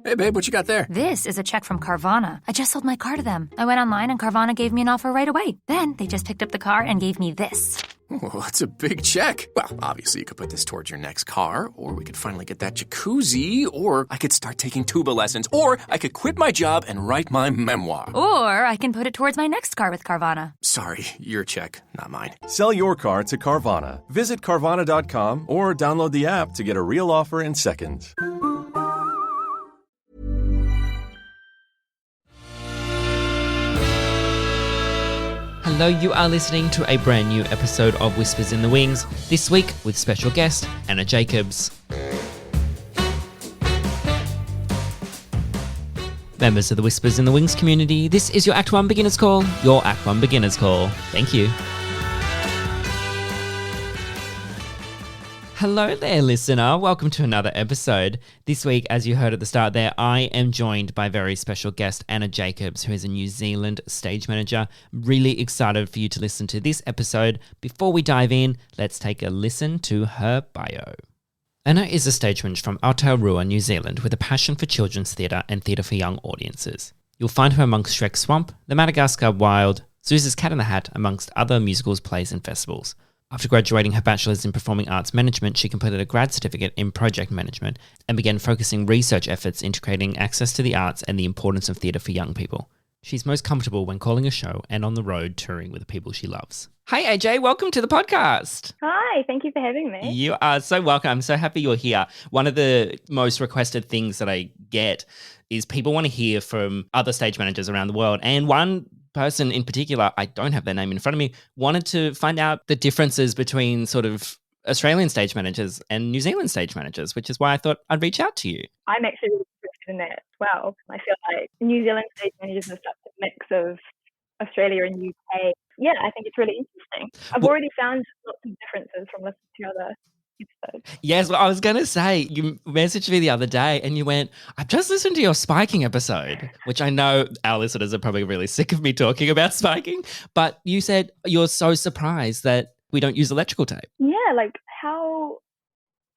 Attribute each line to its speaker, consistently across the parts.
Speaker 1: Hey, babe, what you got there?
Speaker 2: This is a check from Carvana. I just sold my car to them. I went online and Carvana gave me an offer right away. Then they just picked up the car and gave me this.
Speaker 1: Well, that's a big check. Well, obviously you could put this towards your next car, or we could finally get that jacuzzi, or I could start taking tuba lessons, or I could quit my job and write my memoir.
Speaker 2: Or I can put it towards my next car with Carvana.
Speaker 1: Sorry, your check, not mine.
Speaker 3: Sell your car to Carvana. Visit Carvana.com or download the app to get a real offer in seconds.
Speaker 4: Hello, you are listening to a brand new episode of Whispers in the Wings, this week with special guest Annah Jacobs. Members of the Whispers in the Wings community, this is your Act 1 Beginner's Call, your Act 1 Beginner's Call. Thank you. Hello there, listener. Welcome to another episode. This week, as you heard at the start there, I am joined by very special guest Annah Jacobs, who is a New Zealand stage manager. Really excited for you to listen to this episode. Before we dive in, let's take a listen to her bio. Annah is a stage manager from Aotearoa, New Zealand, with a passion for children's theatre and theatre for young audiences. You'll find her amongst Shrek Swamp, The Madagascar Wild, Zeus's Cat in the Hat, amongst other musicals, plays and festivals. After graduating her bachelor's in performing arts management, she completed a grad certificate in project management and began focusing research efforts into creating access to the arts and the importance of theatre for young people. She's most comfortable when calling a show and on the road touring with the people she loves. Hi AJ, welcome to the podcast.
Speaker 5: Hi, thank you for having me.
Speaker 4: You are so welcome. I'm so happy you're here. One of the most requested things that I get is people want to hear from other stage managers around the world, and one person in particular, I don't have their name in front of me, wanted to find out the differences between sort of Australian stage managers and New Zealand stage managers, which is why I thought I'd reach out to you.
Speaker 5: I'm actually really interested in that as well. I feel like New Zealand stage managers are such a mix of Australia and UK. Yeah, I think it's really interesting. I've already found lots of differences from listening to other episodes.
Speaker 4: Yes, well, I was going to say, you messaged me the other day and you went, I've just listened to your spiking episode, which I know our listeners are probably really sick of me talking about spiking, but you said you're so surprised that we don't use electrical tape.
Speaker 5: Yeah, like how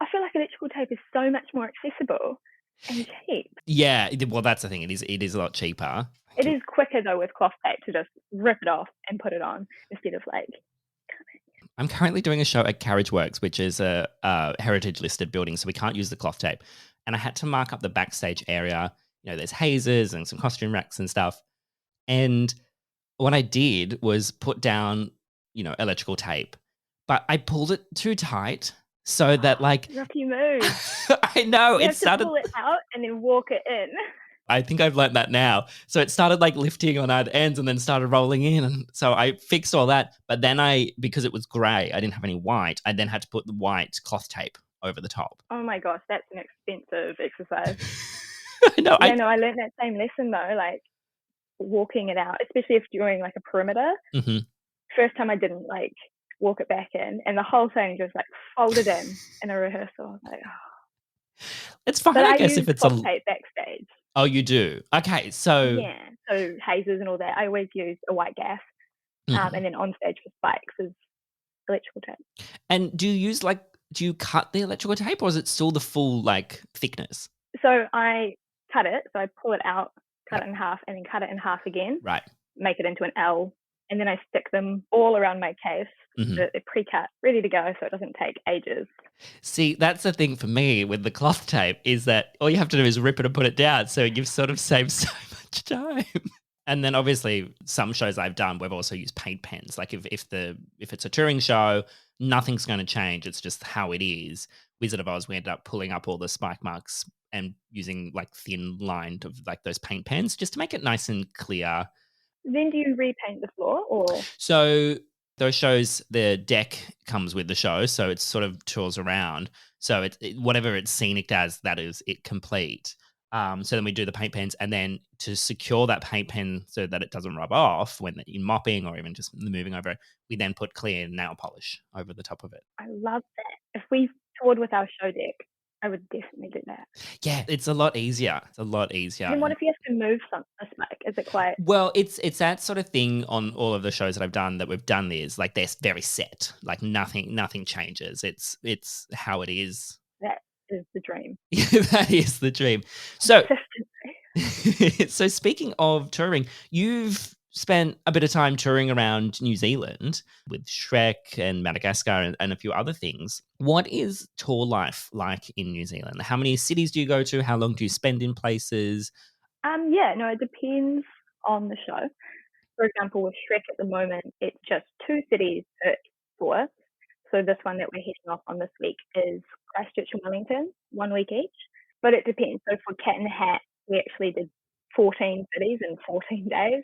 Speaker 5: I feel like electrical tape is so much more accessible and cheap.
Speaker 4: Yeah, well, that's the thing. It is a lot cheaper.
Speaker 5: It is quicker though with cloth tape to just rip it off and put it on instead of like.
Speaker 4: I'm currently doing a show at Carriage Works, which is a heritage listed building, so we can't use the cloth tape. And I had to mark up the backstage area. You know, there's hazes and some costume racks and stuff. And what I did was put down, you know, electrical tape, but I pulled it too tight so that like
Speaker 5: rookie move.
Speaker 4: I know
Speaker 5: you
Speaker 4: it started.
Speaker 5: Have to pull it out and then walk it in.
Speaker 4: I think I've learned that now. So it started like lifting on either ends and then started rolling in. And so I fixed all that. But then because it was grey, I didn't have any white. I then had to put the white cloth tape over the top.
Speaker 5: Oh my gosh, that's an expensive exercise.
Speaker 4: I know.
Speaker 5: I learned that same lesson though, like walking it out, especially if during like a perimeter.
Speaker 4: Mm-hmm.
Speaker 5: First time I didn't like walk it back in and the whole thing just like folded in a rehearsal. I was like, oh.
Speaker 4: It's fine, I guess, if it's
Speaker 5: cloth tape backstage.
Speaker 4: Oh, you do? Okay, so...
Speaker 5: Yeah, so hazes and all that. I always use a white gas. And then on stage for spikes is electrical tape.
Speaker 4: And do you cut the electrical tape or is it still the full, like, thickness?
Speaker 5: So I cut it. So I pull it out, cut it in half, and then cut it in half again.
Speaker 4: Right.
Speaker 5: Make it into an L. And then I stick them all around my case. So they're pre-cut, ready to go, so it doesn't take ages.
Speaker 4: See, that's the thing for me with the cloth tape is that all you have to do is rip it and put it down. So you've sort of saved so much time. And then obviously some shows I've done, we've also used paint pens. Like if it's a touring show, nothing's going to change. It's just how it is. Wizard of Oz, we ended up pulling up all the spike marks and using like thin lined of like those paint pens just to make it nice and clear.
Speaker 5: Then do you repaint the floor or?
Speaker 4: So those shows, the deck comes with the show, so it sort of tours around. So whatever it's scenic as, that is it complete. So then we do the paint pens, and then to secure that paint pen so that it doesn't rub off when you're mopping or even just moving over it, we then put clear nail polish over the top of it.
Speaker 5: I love that. If we toured with our show deck, I would definitely do that.
Speaker 4: Yeah, it's a lot easier. It's a lot easier.
Speaker 5: And what if you have to move a spike? Is it quite...
Speaker 4: Well, it's that sort of thing on all of the shows that I've done that we've done is like they're very set. Like nothing changes. It's how it is.
Speaker 5: is the dream.
Speaker 4: Yeah, that is the dream. So,
Speaker 5: Consistency.
Speaker 4: so speaking of touring, you've spent a bit of time touring around New Zealand with Shrek and Madagascar and a few other things. What is tour life like in New Zealand? How many cities do you go to? How long do you spend in places?
Speaker 5: Yeah, no, it depends on the show. For example, with Shrek at the moment, it's just 2 cities per tour. So this one that we're heading off on this week is Christchurch and Wellington, 1 week each. But it depends. So for Cat in the Hat, we actually did 14 cities in 14 days,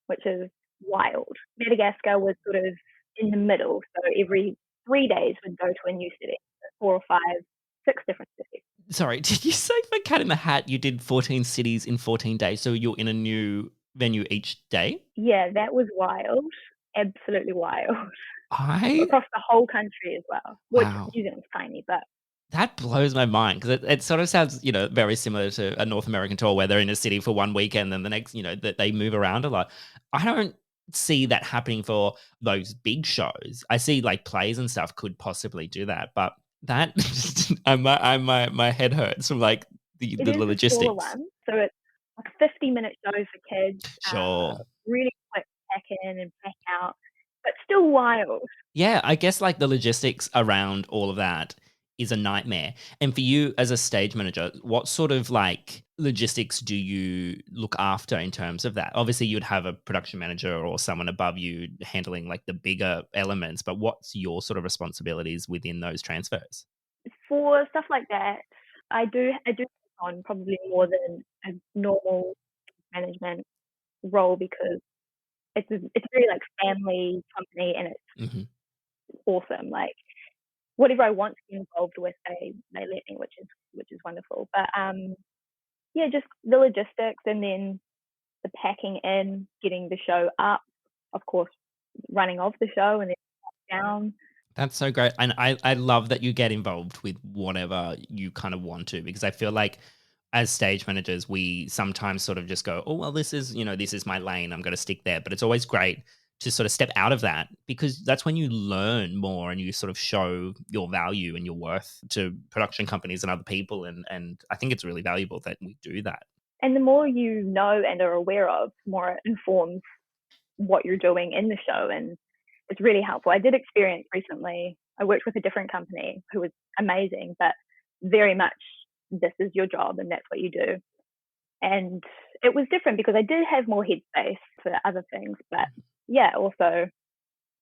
Speaker 5: which is wild. Madagascar was sort of in the middle. So every 3 days we'd go to a new city, 4 or 5, 6 different cities.
Speaker 4: Sorry, did you say for Cat in the Hat you did 14 cities in 14 days? So you're in a new venue each day?
Speaker 5: Yeah, that was wild. Absolutely wild.
Speaker 4: I
Speaker 5: Across the whole country as well, which
Speaker 4: Wow.
Speaker 5: New Zealand's tiny, but
Speaker 4: That blows my mind because it sort of sounds, very similar to a North American tour where they're in a city for one weekend and the next, that they move around a lot. I don't see that happening for those big shows. I see like plays and stuff could possibly do that, but that my head hurts from like
Speaker 5: it
Speaker 4: the
Speaker 5: is a smaller
Speaker 4: logistics.
Speaker 5: one. So it's like a 50-minute show for kids,
Speaker 4: Sure.
Speaker 5: really quick pack in and pack out, but still wild.
Speaker 4: Yeah, I guess like the logistics around all of that is a nightmare. And for you as a stage manager, what sort of like logistics do you look after in terms of that? Obviously, you'd have a production manager or someone above you handling like the bigger elements, but what's your sort of responsibilities within those transfers?
Speaker 5: For stuff like that, I do take on probably more than a normal management role because it's a very like family company and it's
Speaker 4: Hmm.
Speaker 5: awesome. Like whatever I want to be involved with, they let me, which is wonderful. But yeah, just the logistics and then the packing in, getting the show up, of course, running of the show and then down.
Speaker 4: That's so great. And I love that you get involved with whatever you kind of want to, because I feel like as stage managers, we sometimes sort of just go, oh, well, this is my lane. I'm going to stick there. But it's always great to sort of step out of that because that's when you learn more and you sort of show your value and your worth to production companies and other people. And I think it's really valuable that we do that.
Speaker 5: And the more you know and are aware of, the more it informs what you're doing in the show. And it's really helpful. I did experience recently, I worked with a different company who was amazing, but very much this is your job and that's what you do. And it was different because I did have more headspace for other things, but yeah, also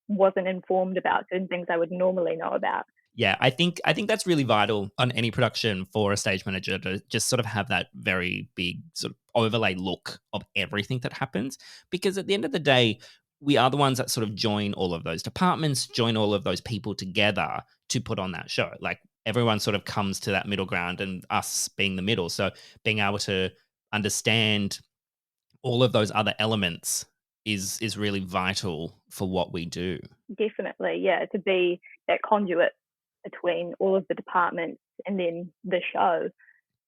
Speaker 5: wasn't informed about certain things I would normally know about.
Speaker 4: Yeah, I think that's really vital on any production for a stage manager to just sort of have that very big sort of overlay look of everything that happens. Because at the end of the day, we are the ones that sort of join all of those departments, join all of those people together to put on that show. Like everyone sort of comes to that middle ground and us being the middle. So being able to understand all of those other elements is really vital for what we do.
Speaker 5: Definitely, yeah, to be that conduit between all of the departments and then the show.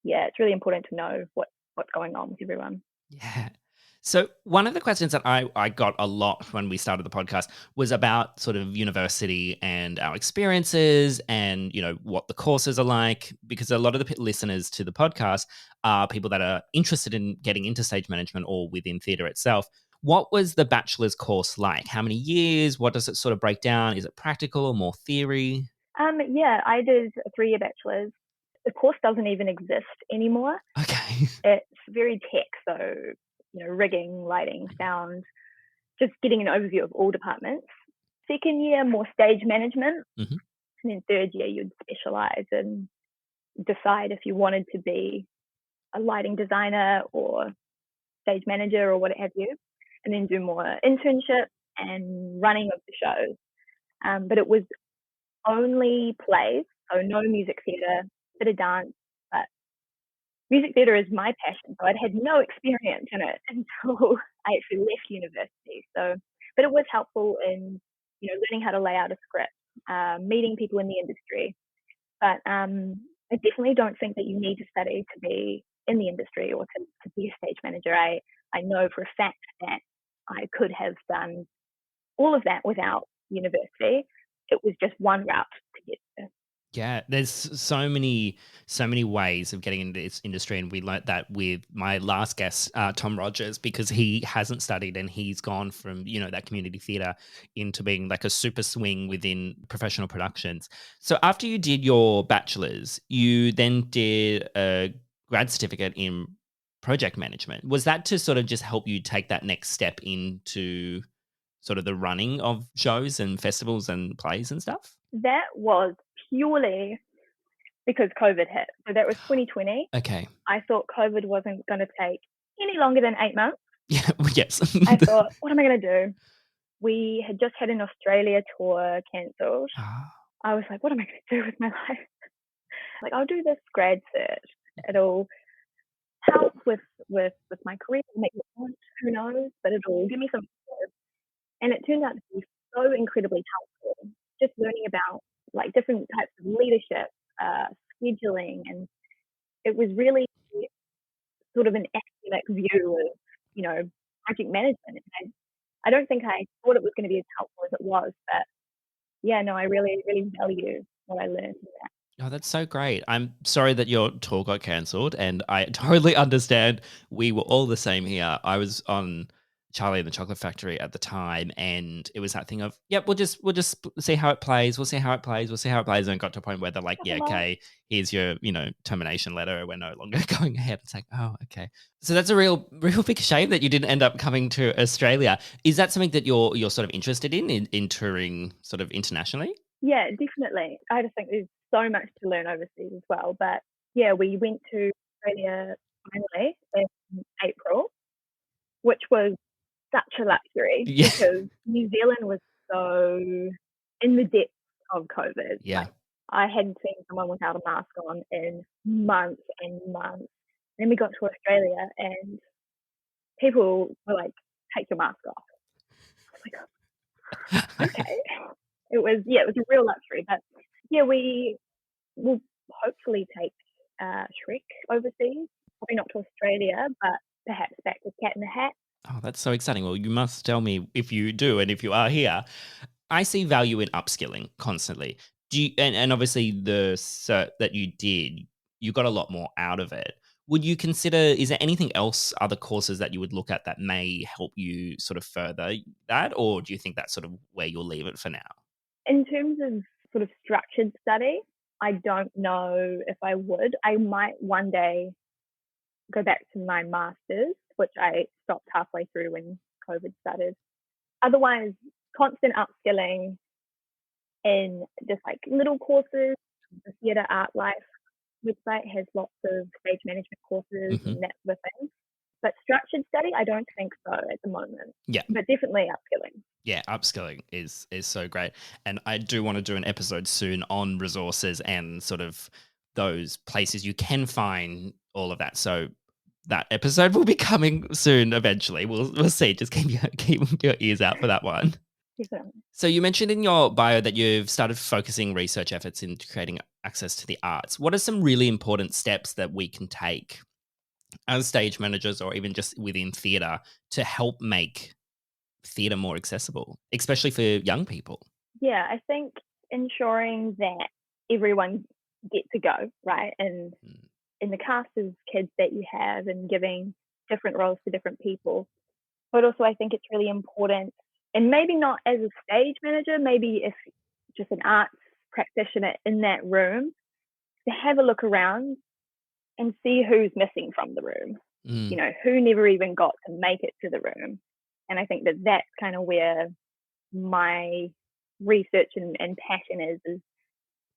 Speaker 5: Yeah, it's really important to know what's going on with everyone.
Speaker 4: Yeah. So one of the questions that I got a lot when we started the podcast was about sort of university and our experiences and, what the courses are like, because a lot of the listeners to the podcast are people that are interested in getting into stage management or within theatre itself. What was the bachelor's course like? How many years? What does it sort of break down? Is it practical or more theory?
Speaker 5: Yeah, I did a 3-year bachelor's. The course doesn't even exist anymore.
Speaker 4: Okay.
Speaker 5: It's very tech, so rigging, lighting, sound, just getting an overview of all departments. Second year, more stage management,
Speaker 4: Hmm.
Speaker 5: and then third year, you'd specialize and decide if you wanted to be a lighting designer or stage manager or what have you, and then do more internships and running of the shows. But it was only plays, so no music theatre, bit of dance, but music theatre is my passion, so I'd had no experience in it until I actually left university. So, but it was helpful in learning how to lay out a script, meeting people in the industry. But I definitely don't think that you need to study to be in the industry or to be a stage manager. I know for a fact that I could have done all of that without university. It was just one route to get there.
Speaker 4: Yeah, there's so many ways of getting into this industry, and we learnt that with my last guest, Tom Rogers, because he hasn't studied and he's gone from that community theatre into being like a super swing within professional productions. So after you did your bachelor's, you then did a grad certificate in project management. Was that to sort of just help you take that next step into sort of the running of shows and festivals and plays and stuff?
Speaker 5: That was purely because COVID hit. So that was 2020.
Speaker 4: Okay.
Speaker 5: I thought COVID wasn't going to take any longer than 8 months.
Speaker 4: Yeah. Yes.
Speaker 5: I thought, what am I going to do? We had just had an Australia tour cancelled. I was like, what am I going to do with my life? Like, I'll do this grad cert. It'll help with my career, make me want, who knows, but it'll give me some support. And it turned out to be so incredibly helpful. Just learning about like different types of leadership, scheduling, and it was really sort of an academic view of, project management. And I don't think I thought it was going to be as helpful as it was, but yeah, no, I really, really value what I learned in that.
Speaker 4: Oh, that's so great. I'm sorry that your tour got cancelled, and I totally understand. We were all the same here. I was on Charlie and the Chocolate Factory at the time, and it was that thing of, yep, we'll just see how it plays. We'll see how it plays. We'll see how it plays. And it got to a point where they're like, yeah, okay, here's your, termination letter. We're no longer going ahead. It's like, oh, okay. So that's a real big shame that you didn't end up coming to Australia. Is that something that you're sort of interested in touring sort of internationally?
Speaker 5: Yeah, definitely. I just think there's so much to learn overseas as well. But yeah, we went to Australia finally in April, which was such a luxury because New Zealand was so in the depths of COVID.
Speaker 4: Yeah.
Speaker 5: Like, I hadn't seen someone without a mask on in months and months. Then we got to Australia and people were like, take your mask off. I was like, okay. It was a real luxury. But yeah, we will hopefully take Shrek overseas. Probably not to Australia, but perhaps back to Cat in the Hat.
Speaker 4: Oh, that's so exciting. Well, you must tell me if you do, and if you are here. I see value in upskilling constantly. And obviously the cert that you did, you got a lot more out of it. Would you consider, is there anything else, other courses that you would look at that may help you sort of further that? Or do you think that's sort of where you'll leave it for now?
Speaker 5: In terms of sort of structured study, I don't know if I would. I might one day go back to my master's, which I stopped halfway through when COVID started. Otherwise, constant upskilling in just like little courses. The Theatre Art Life website has lots of stage management courses and that sort of thing. But structured study, I don't think so at the moment.
Speaker 4: Yeah.
Speaker 5: But definitely upskilling.
Speaker 4: Yeah, upskilling is so great. And I do want to do an episode soon on resources and sort of those places you can find all of that. So that episode will be coming soon eventually. We'll see. Just keep your ears out for that one.
Speaker 5: Definitely.
Speaker 4: So you mentioned in your bio that you've started focusing research efforts into creating access to the arts. What are some really important steps that we can take as stage managers or even just within theatre to help make theatre more accessible, especially for young people?
Speaker 5: Yeah, I think ensuring that everyone gets to go, right? And in the cast of kids that you have and giving different roles to different people. But also I think it's really important, and maybe not as a stage manager, maybe if just an arts practitioner in that room, to have a look around and see who's missing from the room, who never even got to make it to the room. And I think that that's kind of where my research and passion is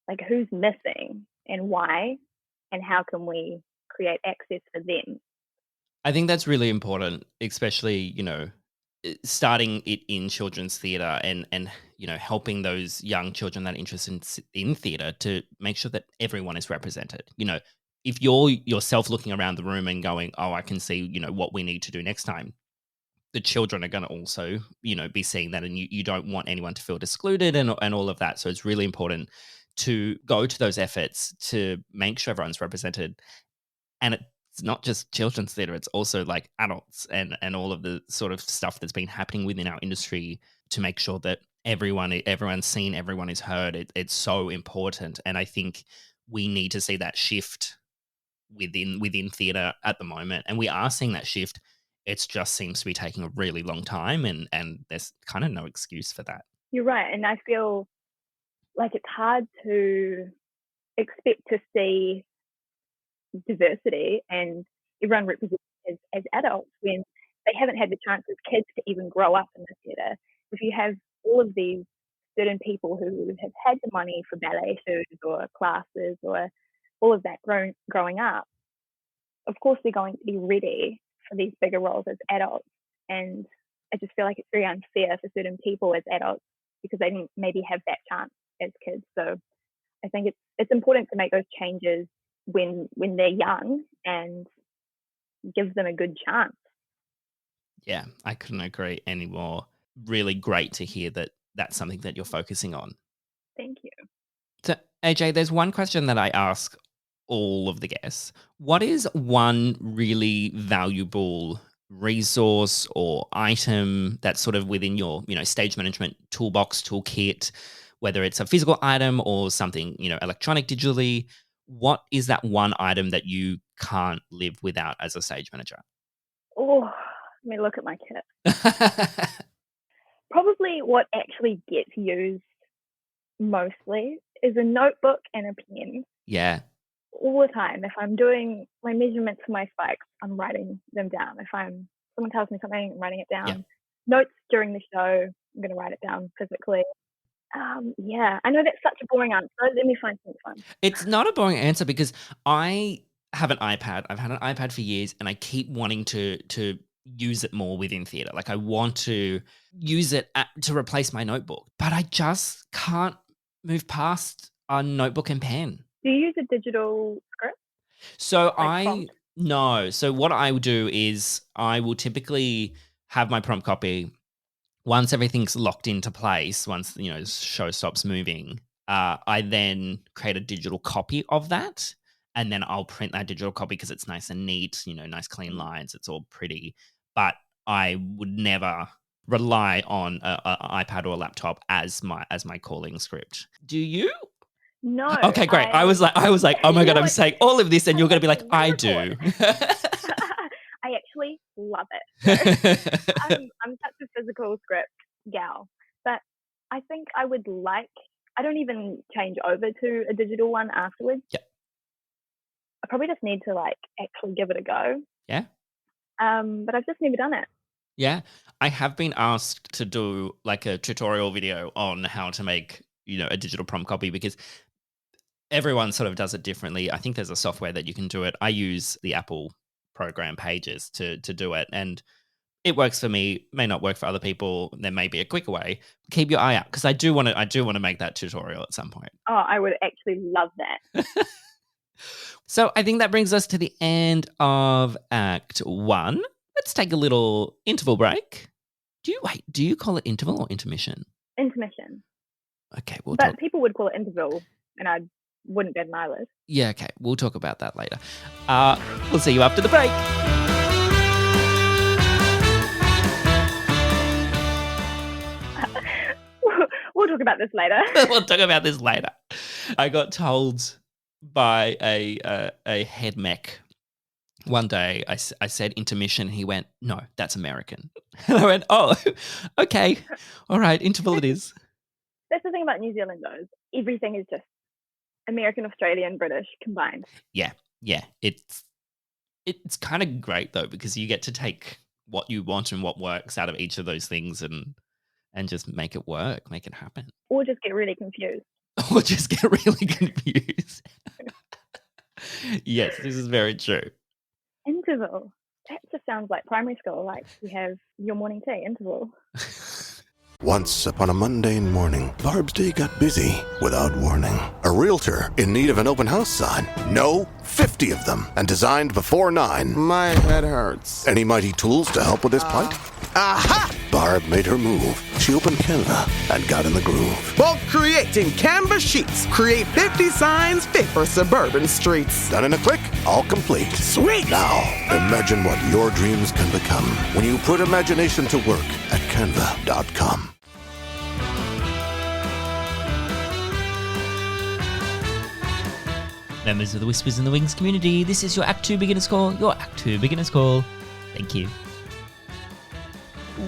Speaker 5: like who's missing and why, and how can we create access for them.
Speaker 4: I think that's really important, especially, starting it in children's theatre and helping those young children that are interested in theatre to make sure that everyone is represented. If you're yourself looking around the room and going, oh, I can see, what we need to do next time, the children are going to also, be seeing that, and you don't want anyone to feel excluded and all of that. So it's really important to go to those efforts to make sure everyone's represented. And it's not just children's theatre, it's also like adults and all of the sort of stuff that's been happening within our industry to make sure that everyone's seen, everyone is heard. It's so important. And I think we need to see that shift within theatre at the moment. And we are seeing that shift. It just seems to be taking a really long time, and there's kind of no excuse for that.
Speaker 5: You're right. And I feel like it's hard to expect to see diversity and everyone represented as adults when they haven't had the chance as kids to even grow up in the theatre. If you have all of these certain people who have had the money for ballet shows or classes or all of that growing up, of course they're going to be ready for these bigger roles as adults. And I just feel like it's very unfair for certain people as adults because they didn't maybe have that chance as kids. So I think it's important to make those changes when they're young and give them a good chance.
Speaker 4: Yeah, I couldn't agree anymore. Really great to hear that that's something that you're focusing on.
Speaker 5: Thank you.
Speaker 4: So, AJ, there's one question that I ask all of the guests. What is one really valuable resource or item that's sort of within your, stage management toolbox, toolkit, whether it's a physical item or something, electronic, digitally? What is that one item that you can't live without as a stage manager?
Speaker 5: Oh, let me look at my kit. Probably what actually gets used mostly is a notebook and a pen.
Speaker 4: Yeah.
Speaker 5: All the time. If I'm doing my measurements for my spikes, I'm writing them down. If someone tells me something, I'm writing it down.
Speaker 4: Yeah.
Speaker 5: Notes during the show, I'm going to write it down physically. Yeah, I know that's such a boring answer. Let me find something fun.
Speaker 4: It's not a boring answer because I have an iPad. I've had an iPad for years and I keep wanting to use it more within theatre. Like I want to use it to replace my notebook, but I just can't move past a notebook and pen.
Speaker 5: Do you use a digital script?
Speaker 4: So
Speaker 5: prompt?
Speaker 4: No. So what I would do is I will typically have my prompt copy. Once everything's locked into place, once the show stops moving, I then create a digital copy of that, and then I'll print that digital copy because it's nice and neat, nice clean lines. It's all pretty. But I would never rely on an iPad or a laptop as my calling script. Do you?
Speaker 5: No.
Speaker 4: Okay, great. I was like, oh my God, I'm saying all of this, and you're going to be like, I do.
Speaker 5: I actually love it. I'm such a physical script gal, but I think I don't even change over to a digital one afterwards.
Speaker 4: Yeah.
Speaker 5: I probably just need to actually give it a go.
Speaker 4: Yeah.
Speaker 5: But I've just never done it.
Speaker 4: Yeah. I have been asked to do like a tutorial video on how to make, a digital prompt copy because everyone sort of does it differently. I think there's a software that you can do it. I use the Apple program Pages to do it, and it works for me. May not work for other people. There may be a quicker way. Keep your eye out because I do want to make that tutorial at some point.
Speaker 5: Oh, I would actually love that.
Speaker 4: So I think that brings us to the end of Act 1. Let's take a little interval break. Do you call it interval or intermission?
Speaker 5: Intermission.
Speaker 4: Okay,
Speaker 5: but people would call it interval, and I wouldn't bet my list.
Speaker 4: Yeah, okay. We'll talk about that later. We'll see you after the break.
Speaker 5: We'll talk about this later.
Speaker 4: We'll talk about this later. I got told by a head mech one day, I said intermission. He went, no, that's American. And I went, oh, okay. All right, interval it is.
Speaker 5: That's the thing about New Zealand, though. Everything is just American, Australian, British combined.
Speaker 4: Yeah. It's kind of great, though, because you get to take what you want and what works out of each of those things and just make it work, make it happen.
Speaker 5: Or just get really confused.
Speaker 4: Yes, this is very true.
Speaker 5: Interval. That just sounds like primary school. Like you have your morning tea, interval.
Speaker 6: Once upon a mundane morning, Barb's day got busy without warning. A realtor in need of an open house sign. No, 50 of them, and designed before 9.
Speaker 7: My head hurts.
Speaker 6: Any mighty tools to help with this plight? Aha! Barb made her move. She opened Canva and got in the groove.
Speaker 7: Bulk creating Canva sheets. Create 50 signs fit for suburban streets.
Speaker 6: Done in a click, all complete.
Speaker 7: Sweet!
Speaker 6: Now, imagine what your dreams can become when you put imagination to work at canva.com.
Speaker 4: Members of the Whispers in the Wings community, this is your Act 2 Beginner's Call, your Act 2 Beginner's Call. Thank you.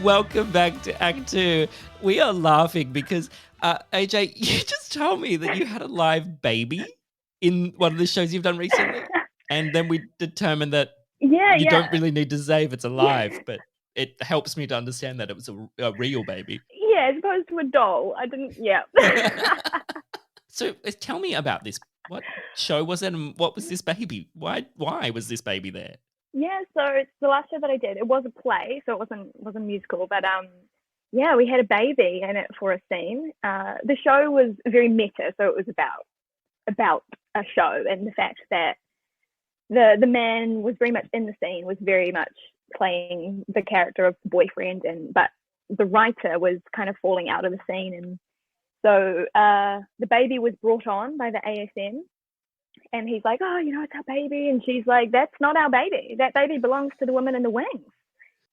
Speaker 4: Welcome back to Act 2. We are laughing because, AJ, you just told me that you had a live baby in one of the shows you've done recently. And then we determined that you don't really need to say if it's alive, but it helps me to understand that it was a real baby.
Speaker 5: Yeah, as opposed to a doll. I didn't,
Speaker 4: So tell me about this. What show was it and what was this baby? Why was this baby there?
Speaker 5: Yeah, so it's the last show that I did. It was a play, so it wasn't a musical, but we had a baby in it for a scene. The show was very meta, so it was about a show and the fact that the man was very much in the scene, was very much playing the character of the boyfriend, but the writer was kind of falling out of the scene, and so the baby was brought on by the ASM. And he's like, oh, it's our baby. And she's like, that's not our baby. That baby belongs to the woman in the wings.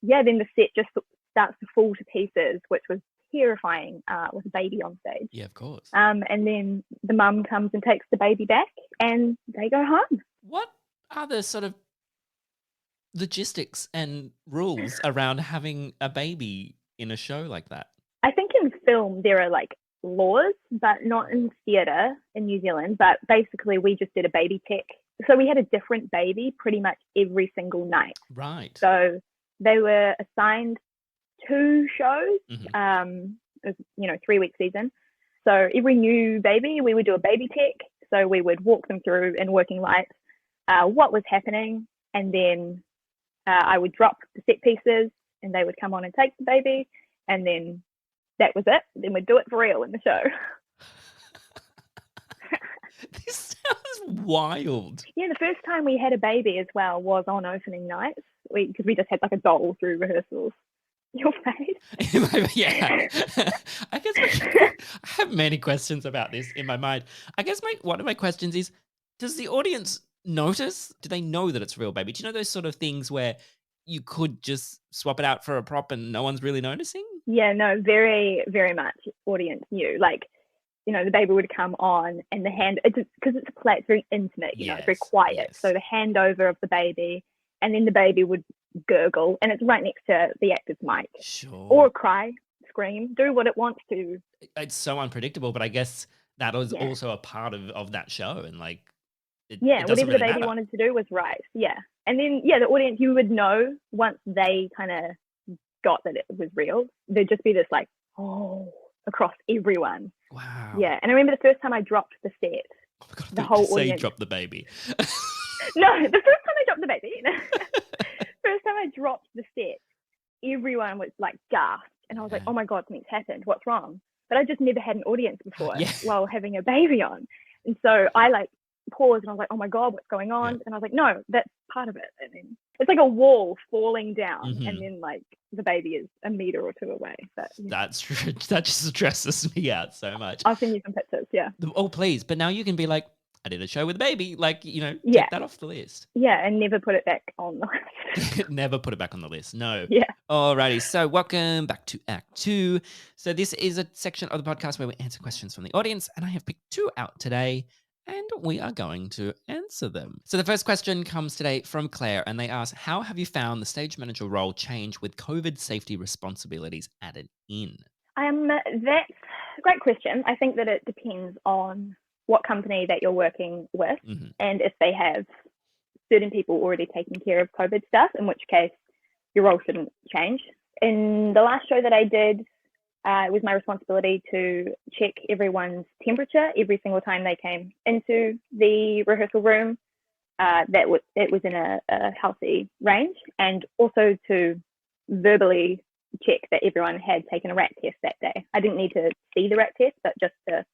Speaker 5: Yeah, then the set just starts to fall to pieces, which was terrifying with a baby on stage.
Speaker 4: Yeah, of course.
Speaker 5: And then the mum comes and takes the baby back and they go home.
Speaker 4: What are the sort of logistics and rules around having a baby in a show like that?
Speaker 5: I think in film there are laws, but not in theatre in New Zealand. But basically we just did a baby tech. So we had a different baby pretty much every single night.
Speaker 4: Right.
Speaker 5: So they were assigned 2 shows. Mm-hmm. It was, 3-week season. So every new baby, we would do a baby tech. So we would walk them through in working light what was happening. And then I would drop the set pieces and they would come on and take the baby. And then that was it. Then we'd do it for real in the show.
Speaker 4: This sounds wild.
Speaker 5: Yeah, the first time we had a baby as well was on opening night because we just had a doll through rehearsals. Your face?
Speaker 4: Yeah. I guess I have many questions about this in my mind. I guess one of my questions is, does the audience notice? Do they know that it's real baby? Do you know those sort of things where you could just swap it out for a prop and no one's really noticing?
Speaker 5: Yeah, no, very, very much audience knew. The baby would come on and the hand, because it's a play, it's very intimate, it's very quiet. Yes. So the handover of the baby and then the baby would gurgle and it's right next to the actor's mic.
Speaker 4: Sure.
Speaker 5: Or cry, scream, do what it wants to.
Speaker 4: It's so unpredictable, but I guess that was also a part of that show and
Speaker 5: whatever the baby wanted to do was right. Yeah. And then, the audience, you would know once they kind of got that it was real. There'd just be this across everyone.
Speaker 4: Wow.
Speaker 5: Yeah. And I remember the first time I dropped the set,
Speaker 4: oh my God,
Speaker 5: the whole audience.
Speaker 4: You dropped the baby.
Speaker 5: No, the first time I dropped the baby. First time I dropped the set, everyone was gasped. And I was like, oh my God, something's happened. What's wrong? But I just never had an audience before while having a baby on. And so I paused and I was like, oh my God, what's going on? And I was like, no, that's part of it. And then it's like a wall falling down and then the baby is a meter or 2 away. But,
Speaker 4: That's true. That just stresses me out so much.
Speaker 5: I'll send you some pictures. Yeah.
Speaker 4: Oh, please. But now you can be like, I did a show with a baby. Take that off the list.
Speaker 5: Yeah. And never put it back on the list.
Speaker 4: Never put it back on the list. No.
Speaker 5: Yeah.
Speaker 4: Alrighty. So welcome back to Act 2. So this is a section of the podcast where we answer questions from the audience. And I have picked 2 out today. And we are going to answer them. So the first question comes today from Claire, and they ask, how have you found the stage manager role change with COVID safety responsibilities added in?
Speaker 5: That's a great question. I think that it depends on what company that you're working with and if they have certain people already taking care of COVID stuff, in which case your role shouldn't change. In the last show that I did, it was my responsibility to check everyone's temperature every single time they came into the rehearsal room. It was in a healthy range, and also to verbally check that everyone had taken a rat test that day. I didn't need to see the rat test, but just to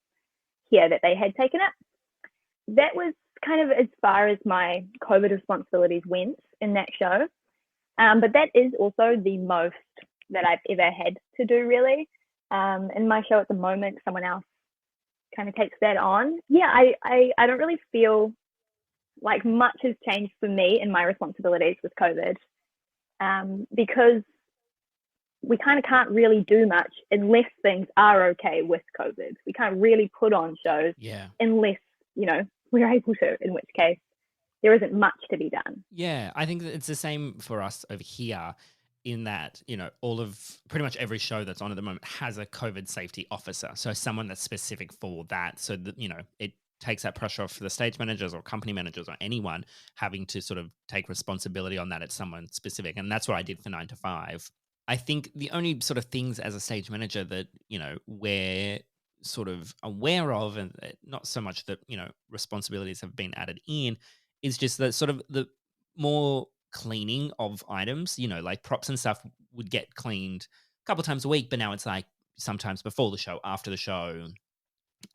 Speaker 5: hear that they had taken it. That was kind of as far as my COVID responsibilities went in that show. But that is also the most that I've ever had to do, really. In my show at the moment, someone else kind of takes that on. Yeah, I don't really feel like much has changed for me in my responsibilities with COVID, because we kind of can't really do much unless things are okay with COVID. We can't really put on shows unless, we're able to, in which case there isn't much to be done.
Speaker 4: Yeah, I think that it's the same for us over here in that, all of pretty much every show that's on at the moment has a COVID safety officer. So someone that's specific for that. So that, it takes that pressure off for the stage managers or company managers or anyone having to sort of take responsibility on that. It's someone specific. And that's what I did for 9 to 5. I think the only sort of things as a stage manager that, we're sort of aware of, and not so much that, responsibilities have been added in, is just the sort of the more cleaning of items, like props and stuff would get cleaned a couple of times a week, but now it's like sometimes before the show, after the show,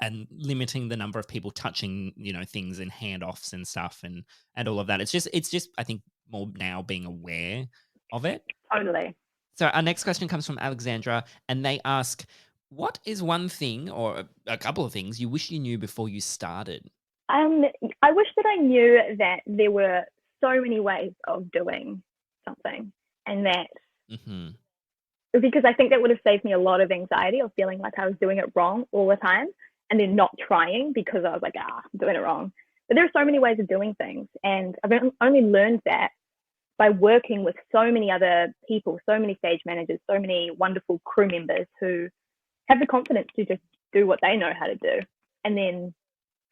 Speaker 4: and limiting the number of people touching, things in handoffs and stuff and all of that. It's just, I think, more now being aware of it.
Speaker 5: Totally.
Speaker 4: So our next question comes from Alexandra, and they ask, what is one thing or a couple of things you wish you knew before you started?
Speaker 5: I wish that I knew that there were so many ways of doing something, and that because I think that would have saved me a lot of anxiety of feeling like I was doing it wrong all the time and then not trying because I was like, I'm doing it wrong. But there are so many ways of doing things, and I've only learned that by working with so many other people, so many stage managers, so many wonderful crew members who have the confidence to just do what they know how to do. And then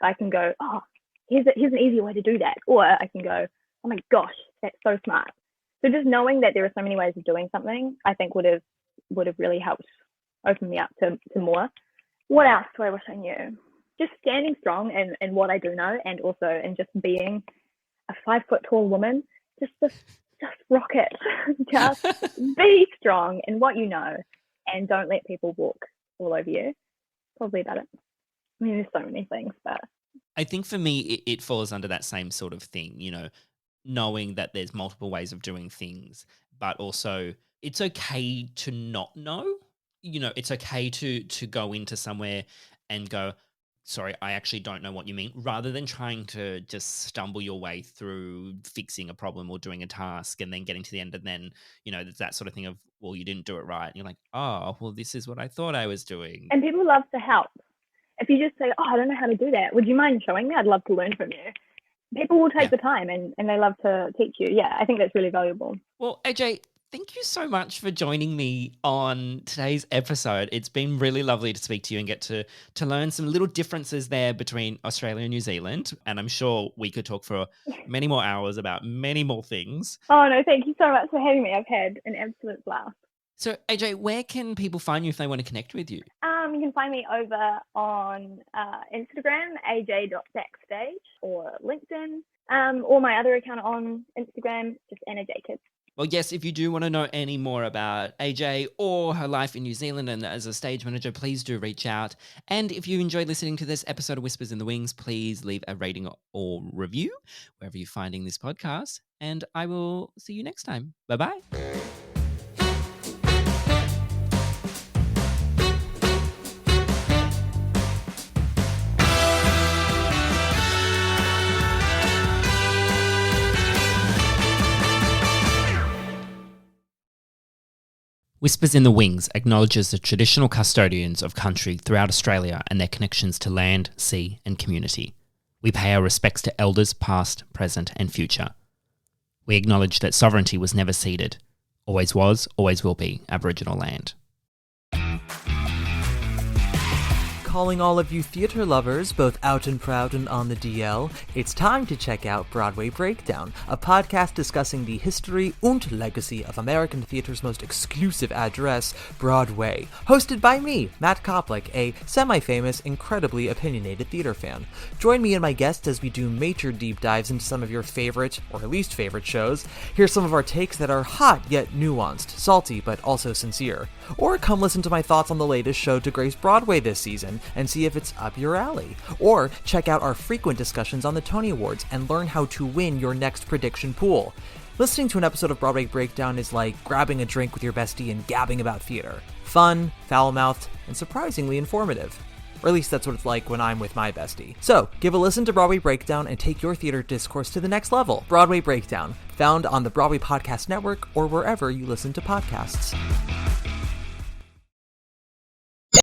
Speaker 5: I can go, here's an easier way to do that. Or I can go, oh my gosh, that's so smart. So just knowing that there are so many ways of doing something, I think would have really helped open me up to more. What else do I wish I knew? Just standing strong in what I do know, and also in just being a 5-foot-tall woman. Just rock it. Just be strong in what you know, and don't let people walk all over you. Probably about it. I mean, there's so many things, but
Speaker 4: I think for me, it falls under that same sort of thing, knowing that there's multiple ways of doing things, but also it's okay to not know. It's okay to go into somewhere and go, sorry, I actually don't know what you mean, rather than trying to just stumble your way through fixing a problem or doing a task and then getting to the end, and then, there's that sort of thing of, well, you didn't do it right. And you're like, oh, well, this is what I thought I was doing.
Speaker 5: And people love to help. If you just say, I don't know how to do that, would you mind showing me? I'd love to learn from you. People will take the time and they love to teach you. Yeah, I think that's really valuable.
Speaker 4: Well, AJ, thank you so much for joining me on today's episode. It's been really lovely to speak to you and get to learn some little differences there between Australia and New Zealand. And I'm sure we could talk for many more hours about many more things.
Speaker 5: Oh, no, thank you so much for having me. I've had an absolute blast.
Speaker 4: So, AJ, where can people find you if they want to connect with you?
Speaker 5: You can find me over on Instagram, aj.backstage, or LinkedIn, or my other account on Instagram, just Annah Jacobs.
Speaker 4: Well, yes, if you do want to know any more about AJ or her life in New Zealand and as a stage manager, please do reach out. And if you enjoyed listening to this episode of Whispers in the Wings, please leave a rating or review wherever you're finding this podcast. And I will see you next time. Bye-bye. Whispers in the Wings acknowledges the traditional custodians of country throughout Australia and their connections to land, sea and community. We pay our respects to elders past, present and future. We acknowledge that sovereignty was never ceded, always was, always will be Aboriginal land.
Speaker 8: Calling all of you theatre lovers, both out and proud and on the DL, it's time to check out Broadway Breakdown, a podcast discussing the history and legacy of American theatre's most exclusive address, Broadway. Hosted by me, Matt Koplik, a semi-famous, incredibly opinionated theater fan. Join me and my guests as we do major deep dives into some of your favorite, or least favorite shows. Hear some of our takes that are hot yet nuanced, salty but also sincere. Or come listen to my thoughts on the latest show to grace Broadway this season, and see if it's up your alley. Or check out our frequent discussions on the Tony Awards and learn how to win your next prediction pool. Listening to an episode of Broadway Breakdown is like grabbing a drink with your bestie and gabbing about theater. Fun, foul-mouthed, and surprisingly informative. Or at least that's what it's like when I'm with my bestie. So, give a listen to Broadway Breakdown and take your theater discourse to the next level. Broadway Breakdown, found on the Broadway Podcast Network or wherever you listen to podcasts.